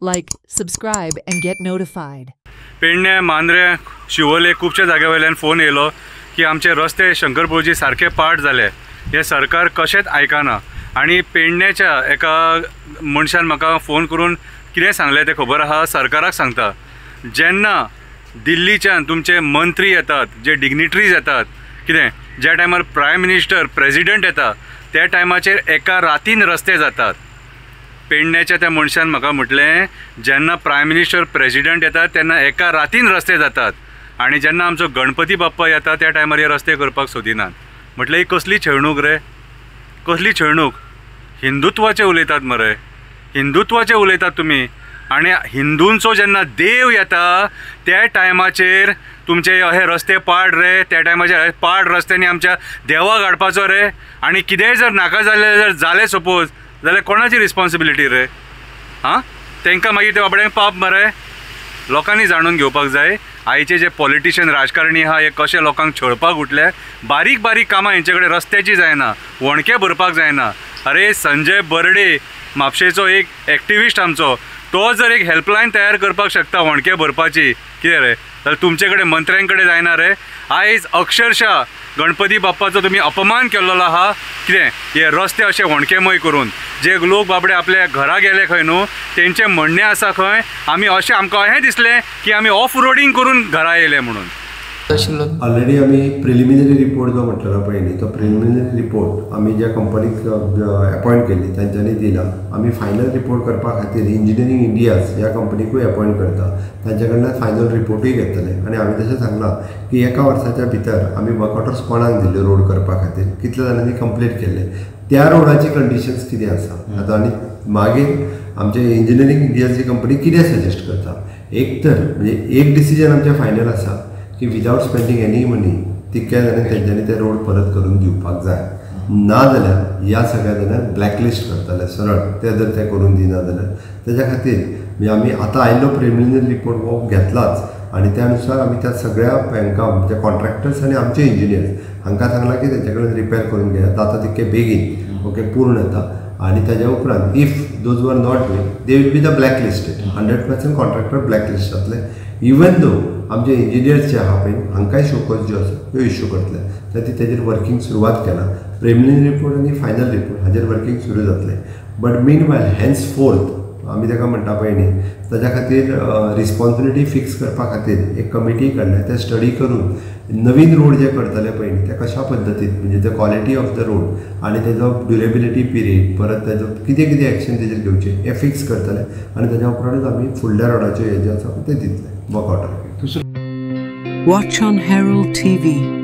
Like, subscribe and get notified. Pedne Mandrem Siolim खूबशा जाग्या वयल्यान फोन येयलो की आमचे रस्ते शंकरपूरजी सारखे पाड जाले. हे सरकार कशेंच आयकना. आनी पेडण्याच्या एका मनशान म्हाका फोन करून कितें सांगलें तें खबर आहा. सरकाराक सांगता जेन्ना दिल्लीच्यान तुमचे मंत्री येतात, जे डिग्निटरीज येतात, कितें ज्या टायमार प्रायम मिनिस्टर प्रेजिडेंट येता त्या टायमाचेर एका रातीन रस्ते जातात. पेडण्याच्या त्या मनशान म्हाका म्हटलें जेन्ना प्रायम मिनिस्टर प्रेजिडेंट येता तेन्ना एका रातीन रस्ते जातात आनी जेन्ना आमचो गणपती बाप्पा येता त्या टायमार हे रस्ते करपाक सोदिनात. म्हटलें ही कसली छळणूक रे, कसली छळणूक. हिंदुत्वाचे उलयतात मरे, हिंदुत्वाचे उलयतात तुमी. आनी हिंदूंचो जेन्ना देव येता त्या टायमाचेर तुमचे हे रस्ते पाड रे. त्या टायमाचेर पाड रस्त्यांनी आमच्या देवाक हाडपाचो रे. आनी कितेंय जर नाका जालें सपोज जाल्यार कोणाची रिस्पॉन्सिबिलिटी रे. हां, तांकां मागीर ते बाबड्यांक पाप मरे. लोकांनी जाणून घेवपाक जाय आयचे जे पॉलिटिशियन राजकारणी आहा हे कशे लोकांक छळपाक उठले. बारीक बारीक कामां हेंचे कडेन रस्त्याची जायना, वणके भरपाक जायना. अरे संजय बर्डे म्हापशेचो एक एक्टिविस्ट आमचो, तो जर एक हेल्पलायन तयार करपाक शकता वणके भरपाची, कितें रे, जाल्यार तुमचे कडेन मंत्र्यां कडेन जायना रे. आयज अक्षरशः गणपती बाप्पाचो तुमी अपमान केल्लो आहा. कितें हे रस्ते अशे वणकेमय करून जे लोक बाबडे आपल्या घरा गेले खंय न्हू तेंचें म्हणणें आसा खंय आमी अशें आमकां अशें दिसलें की आमी ऑफ रोडींग करून घरा येयले म्हणून. ऑलरेडी आमी प्रिलिमिनरी रिपोर्ट जो म्हटलेलो पळय न्ही तो प्रिलिमिनरी रिपोर्ट आमी ज्या कंपनीक अपॉयंट केल्ली तांच्यांनी दिला. आमी फायनल रिपोर्ट करपा खातीर इंजिनियरींग इंडियाज ह्या कंपनीकूय अपॉयंट करता. तांचे कडल्यान फायनल रिपोर्टूय घेतले आनी हांवें तशें सांगलां की एका वर्साच्या भितर आमी वर्क ऑर्डर्स कोणाक दिल्ले रोड करपा खातीर, कितल्या जाणांनी कंप्लीट केले, त्या रोडाची कंडिशन्स कितें आसा आतां. आनी मागीर आमचे इंजिनियरींग इंडियाची कंपनी कितें सजेस्ट करता. एक तर म्हणजे एक डिसिजन आमचें फायनल आसा की विदाउट स्पेंडींग एनी मनी तितक्या जाणांनी तेंच्यांनी ते रोड परत करून दिवपाक जाय. ना जाल्यार ह्या सगळ्या जाणांक ब्लॅकलिस्ट करतले सरळ. ते जर ते करून दिना जाल्यार तेज्या खातीर म्हणजे आमी आतां आयिल्लो प्रिलिमिनरी रिपोर्ट हो घेतलाच आनी त्या अनुसार आमी त्या सगळ्या हांकां त्या कॉन्ट्रॅक्टर्स आनी आमचे इंजिनियर्स हांकां सांगलां की तेंचे कडेन रिपेर करून घेयात जाता तितके बेगीन. ओके, पूर्ण येता. आनी ताज्या उपरांत if those were not doing they will be the blacklisted. 100% contractor blacklist जातले. इवन दो आमचे इंजिनियर्स जे आहा पळय हांकांय शोकॉज ज्यो आसा त्यो इश्यू करतले. तर ती तेजेर वर्कींग सुरवात केला. प्रिलिमिनरी रिपोर्ट आनी फायनल रिपोर्ट हाजेर वर्कींग सुरू जातलें. But meanwhile henceforth आमी ताका म्हणटा पळय न्ही ताज्या खातीर रिस्पॉन्सिबिलिटी फिक्स करपा खातीर एक कमिटी काडल्या. ते स्टडी करून नवीन रोड जे करतले पळय न्ही ते कशा पद्दतीन म्हणजे the quality of the road आनी तेजो ड्युरेबिलिटी पिरियड परत तेजो कितें कितें एक्शन तेजेर घेवचें हें फिक्स करतले आनी तेज्या उपरांतूच आमी फुडल्या रोडाचे हे जे आसा ते दितले work order. Watch on Herald TV.